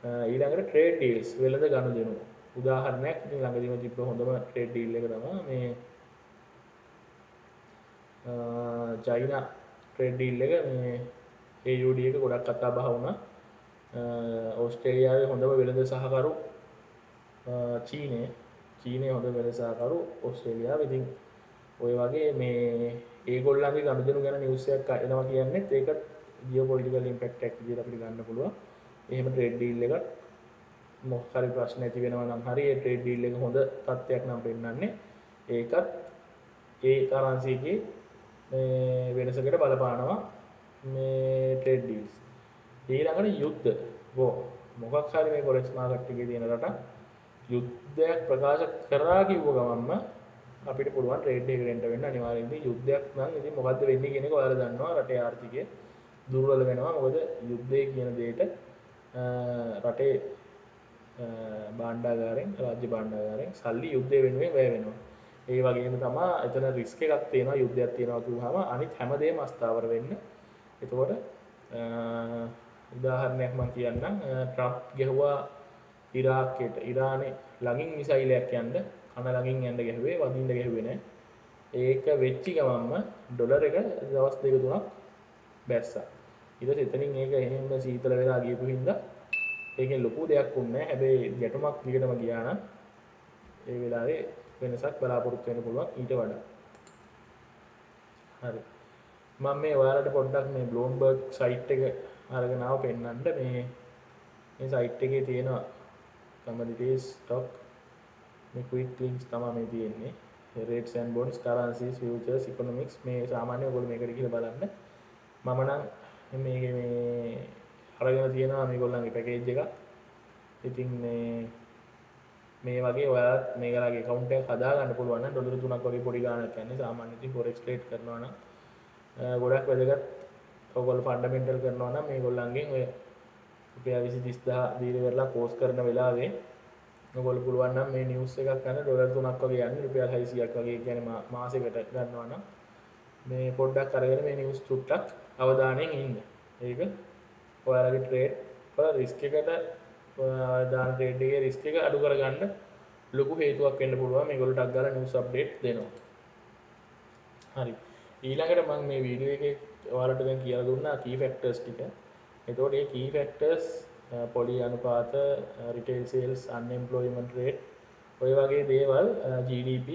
ඊළඟට ට්‍රේඩ් ඩීල්ස් වෙළඳ ගනුදෙනු. උදාහරණයක් ඉතින් ළඟදීම තිබ්බ හොඳම ට්‍රේඩ් ඩීල් එක තමයි මේ චයිනා ට්‍රේඩ් ඩීල් එක. මේ AUD එක ගොඩක් කතා බහ වුණා. ඕස්ට්‍රේලියාවේ හොඳම වෙළඳ සහකරු චීනය හොඳ වෙළඳ සහකරු ඕස්ට්‍රේලියාව. ඉතින් ඔය වගේ මේ ඒගොල්ලන්ගේ ගනුදෙනු ගැන නිවුස් එකක් එනවා කියන්නේත් ඒකත් ජියෝපොලිටිකල් ඉම්පැක්ට් එකක් විදිහට අපිට ගන්න පුළුවන්. එහෙම ට්‍රේඩ් ඩීල් එකක් මොකක් හරි ප්‍රශ්න ඇති වෙනවා නම් හරි ඒ ට්‍රේඩ් ඩීල් එක හොඳ තත්ත්වයක් නම් පෙන්නන්නේ ඒකත් ඒ කරන්සි එකේ වෙනසකට බලපානවා මේ ට්‍රේඩ් ඩීල්ස්. ඊළඟට යුද්ධ මොකක් හරි මේ කොරෙක්ස් මාකට් එකේ තියෙන රට යුද්ධයක් ප්‍රකාශ කරා කිව්ව ගමන්ම අපිට පුළුවන් ට්‍රේඩ් එකකට එන්න වෙන්න අනිවාර්යෙන්ම යුද්ධයක් නම් ඉතින් මොකද්ද වෙන්නේ කියන එක ඔයාලා දන්නවා. රටේ ආර්ථිකය දුර්වල වෙනවා. මොකද යුද්ධය කියන දෙයට රටේ භාණ්ඩාගාරයෙන් රාජ්‍ය භාණ්ඩාගාරයෙන් සල්ලි යුද්ධය වෙනුවෙන් වැය වෙනවා. ඒ වගේම තමයි එතන රිස්ක් එකක් තියෙනවා. යුද්ධයක් තියෙනවා කිව්වහම අනිත් හැමදේම අස්ථාවර වෙන්න. එතකොට උදාහරණයක් මම කියන්නම්. ට්‍රම්ප් ගැහුවා ඉරාකයට. ඉරානේ ළඟින් මිසයිලයක් යන්න කන ළඟින් යන්න ගැහුවේ වදින්න ගැහුවේ නැහැ. ඒක වෙච්ච ගමන්ම ඩොලර් එක දවස් දෙක තුනක් බැස්සා. ඊට පස්සේ එතනින් ඒක එහෙම සීතල වෙලා ගියපු හින්දා ඒකෙන් ලොකු දෙයක් වුණේ නැහැ. හැබැයි ගැටුමක් දිගටම ගියා නම් ඒ වෙලාවේ වෙනසක් බලාපොරොත්තු වෙන්න පුළුවන් ඊට වඩා. හරි. මම මේ ඔයාලට පොඩ්ඩක් මේ Bloomberg site එක අරගෙන ආව පෙන්නන්න. මේ site එකේ තියෙන commodities stock මේ quick links තමයි මේ තියෙන්නේ. rates and bonds, currencies, futures, economics මේ සාමාන්‍යයෙන් ඔයගොල්ලෝ මේකට ගිහලා බලන්න. මම නම් මේ අරගෙන තියෙනවා මේගොල්ලන්ගේ පැකේජ් එකක්. ඉතින් මේ වගේ ඔයාලත් මේකලගේ account එකක් හදා ගන්න පුළුවන් නම් ඩොලර් 3ක් වගේ පොඩි ගාණක් යන්නේ. සාමාන්‍යයෙන් ඉතින් forex trade කරනවා නම් ගොඩක් වැදගත්. ඔයගොල්ලෝ ෆන්ඩමෙන්ටල් කරනවා නම් මේගොල්ලන්ගෙන් ඔය රුපියල් 20 30000 දීලා කරලා කෝස් කරන වෙලාවේ ඔයගොල්ලෝ පුළුවන් නම් මේ නිවුස් එකක් ගන්න ඩොලර් 3ක් වගේ යන්නේ රුපියල් 600ක් වගේ කියන්නේ මාසෙකට ගන්නවා නම් මේ පොඩ්ඩක් අරගෙන මේ නිවුස් චුට්ටක් අවධානයෙන් ඉන්න. ඒක ඔයාලගේ ට්‍රේඩ් වල රිස්ක් එකට දාන ට්‍රේඩ් එකේ රිස්ක් එක අඩු කරගන්න ලොකු හේතුවක් වෙන්න පුළුවන් මේගොල්ලෝ ටක් ගාලා නිවුස් අප්ඩේට් දෙනවා. හරි. ඊළඟට මම මේ වීඩියෝ එකේ ඔයාලට දැන් කියලා දුන්නා key factors ටික. එතකොට මේ key factors පොලි අනුපාත, retail sales, unemployment rate ඔය වගේ දේවල් GDP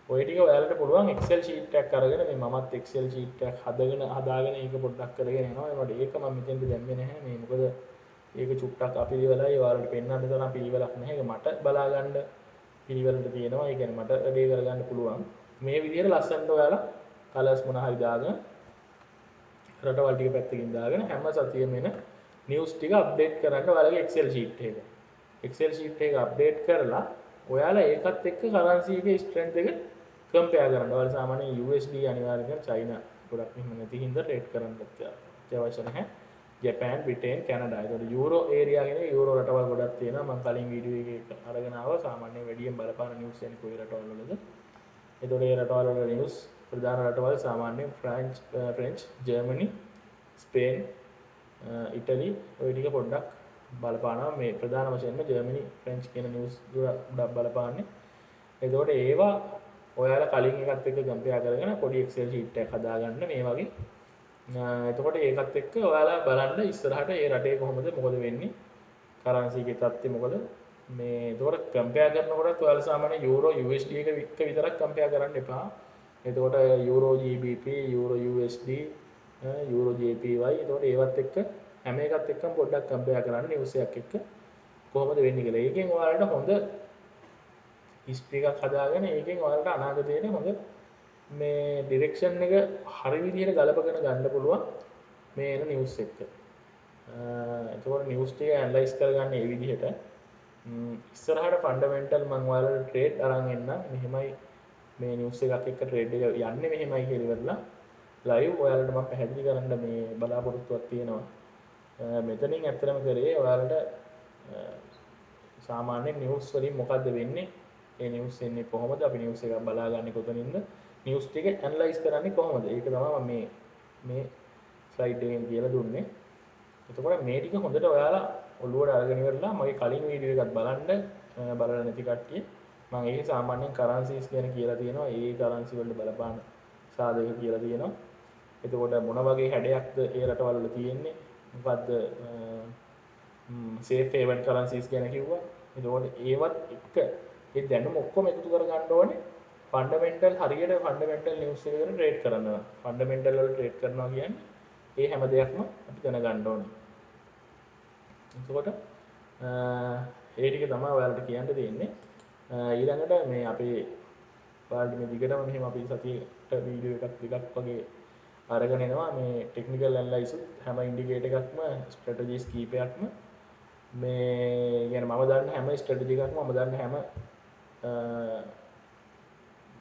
ඔය ටික ඔයාලට පුළුවන් Excel sheet එකක් අරගෙන මේ මමත් Excel sheet එකක් හදාගෙන ඒක පොඩ්ඩක් කරගෙන යනවා. ඒකට ඒක මම මෙතෙන්ද දැම්මේ නැහැ. මේ මොකද ඒක චුට්ටක් අපිරිවෙලයි ඔයාලට පෙන්වන්න තරම් පිළිවෙලක් නැහැ. ඒක මට බලා ගන්න පිළිවෙලට තියෙනවා. ඒ කියන්නේ මට වැඩේ කරගන්න පුළුවන්. මේ විදිහට ලස්සනට ඔයාලා කලර්ස් මොන හරි දාගෙන රටවල් ටික පැත්තකින් දාගෙන හැම සතියෙම එන නිවුස් ටික අප්ඩේට් කරන්න ඔයාලගේ Excel sheet එක. Excel sheet එක අප්ඩේට් කරලා ඔයාලා ඒකත් එක්ක කරන්සි එකේ ස්ට්‍රෙන්ත් එක කම්පෙයාර් කරන්න. ඔයාලා සාමාන්‍යයෙන් USD අනිවාර්යයෙන් චයිනා ගොඩක් මෙහෙම නැති හින්දා ට්‍රේඩ් කරන්න අවශ්‍ය නැහැ. Japan, Britain, Canada. ඒකට යූරෝ ඒරියා කියන්නේ යූරෝ රටවල් ගොඩක් තියෙනවා. මම කලින් වීඩියෝ එකේ අරගෙන ආවා. සාමාන්‍යයෙන් වැඩියෙන් බලපාන නිවුස් යන්නේ කොයි රටවල් වලද? ඒතකොට ඒ රටවල් වල නිවුස් ප්‍රධාන රටවල් සාමාන්‍යයෙන් ෆ්‍රෙන්ච්, ජර්මනි, ස්පේන්, ඉටලි ඔය ටික පොඩ්ඩක් බලපානවා. මේ ප්‍රධාන වශයෙන්ම ජර්මනි, ෆ්‍රෙන්ච් කියන නිවුස් ගොඩක් බලපාන්නේ. එතකොට ඒවා ඔයාලා කලින් එකත් එක්ක කම්පෙයාර් කරගෙන පොඩි Excel sheet එකක් හදාගන්න මේ වගේ. එතකොට ඒකත් එක්ක ඔයාලා බලන්න ඉස්සරහට ඒ රටේ කොහොමද මොකද වෙන්නේ? කරන්සි එකේ තත්ත්වය මොකද? මේ එතකොට කම්පෙයාර් කරනකොට ඔයාලා සාමාන්‍යයෙන් යූරෝ USD එක විතරක් කම්පෙයාර් කරන්න එපා. එතකොට euro GBP, euro USD, euro JPY එතකොට ඒවත් එක්ක හැම එකත් එක්කම පොඩ්ඩක් කම්පෙයාර් කරන්න නිවුස් එකක් එක්ක කොහොමද වෙන්නේ කියලා. ඒකෙන් ඔයාලට හොඳ හිස්ටරි එකක් හදාගෙන ඒකෙන් ඔයාලට අනාගතයේ හොඳ මේ ඩිරෙක්ෂන් එක හරි විදිහට ගලපගෙන ගන්න පුළුවන් මේ එන නිවුස් එක. එතකොට නිවුස් ටික ඇනලයිස් කරගන්න මේ විදිහට ඉස්සරහට ෆන්ඩමෙන්ටල් මම ඔයාලට ට්‍රේඩ් අරන් එන්න මෙහෙමයි මේ නිවුස් එකක් එක්ක ට්‍රේඩ් එක යන්නේ මෙහෙමයි කියලා ඉවරලා ලයිව් ඔයාලට මම පැහැදිලි කරන්න මේ බලාපොරොත්තුවක් තියෙනවා. මෙතනින් ඇත්තටම කරේ ඔයාලට සාමාන්‍ය නිවුස් වලින් මොකද්ද වෙන්නේ? ඒ නිවුස් එන්නේ කොහොමද? අපි නිවුස් එකක් බලාගන්නේ කොතනින්ද? නිවුස් ටික ඇනලයිස් කරන්නේ කොහොමද? ඒක තමයි මම මේ ස්ලයිඩ් එකෙන් කියලා දුන්නේ. එතකොට මේ ටික හොඳට ඔයාලා ඔළුවට අරගෙන ඉවරලා මගේ කලින් වීඩියෝ එකක් බලන්න බලලා නැති කට්ටිය මම ඒකේ සාමාන්‍යයෙන් කරන්සිස් ගැන කියලා තියෙනවා. ඒ කරන්සි වලට බලපාන සාධක කියලා තියෙනවා. එතකොට මොන වගේ හැඩයක්ද ඒ රටවල් වල තියෙන්නේ? මොකද්ද සේෆ් හේවන් කරන්සිස් ගැන කිව්වා. එතකොට ඒවත් එක්ක ඒ දැනුම ඔක්කොම එකතු කර ගන්න ඕනේ. ෆන්ඩමෙන්ටල් හරියට ෆන්ඩමෙන්ටල් නිවුස් එකකට ට්‍රේඩ් කරන්න. ෆන්ඩමෙන්ටල් වල ට්‍රේඩ් කරනවා කියන්නේ ඒ හැම දෙයක්ම අපි දැනගන්න ඕනේ. එතකොට ඒ ටික තමයි ඔයාලට කියන්න තියෙන්නේ. ඊළඟට මේ අපේ ඔයාලට මේ දිගටම මෙහෙම අපි සතියට වීඩියෝ එකක් දෙකක් වගේ අරගෙන එනවා. මේ ටෙක්නිකල් ඇනලයිසිස් හැම ඉන්ඩිකේටර් එකක්ම ස්ට්‍රැටජිස් කීපයක්ම මේ කියන්නේ මම දන්න හැම ස්ට්‍රැටජි එකක්ම මම දන්න හැම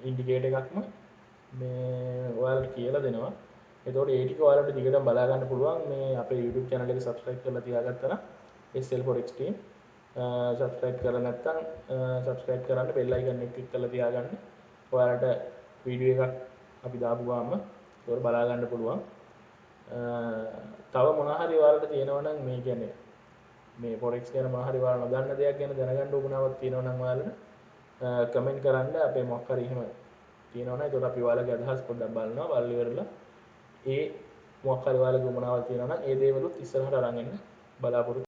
ඉන්ඩිකේටර් එකක්ම මේ ඔයාලට කියලා දෙනවා. එතකොට ඒ ටික ඔයාලට දිගටම බලා ගන්න පුළුවන්. මේ අපේ YouTube channel එක subscribe කරලා තියාගත්තා නම් SL Forex team subscribe කරලා නැත්නම් subscribe කරන්න bell icon එක click කරලා තියාගන්න. ඔයාලට වීඩියෝ එකක් අපි දාපු ගාම ඒක බලා ගන්න පුළුවන්. තව මොනවා හරි ඔයාලට තියෙනවා නම් මේ කියන්නේ මේ Forex ගැන මොනවා හරි ඔයාලා නොදන්න දෙයක් ගැන දැනගන්න උවමනාවක් තියෙනවා නම් ඔයාලට කමෙන්ට් කරන්න. අපේ මොකක් හරි එහෙම තියෙනවා නම් ඒකට අපි ඔයාලගේ අදහස් පොඩ්ඩක් බලනවා. බලලා ඉවරලා ඒ මොකක් හරි ඔයාලගේ උවමනාවක් තියෙනවා නම් ඒ දේවලුත් ඉස්සරහට අරන් එන්න බලාපොරොත්තු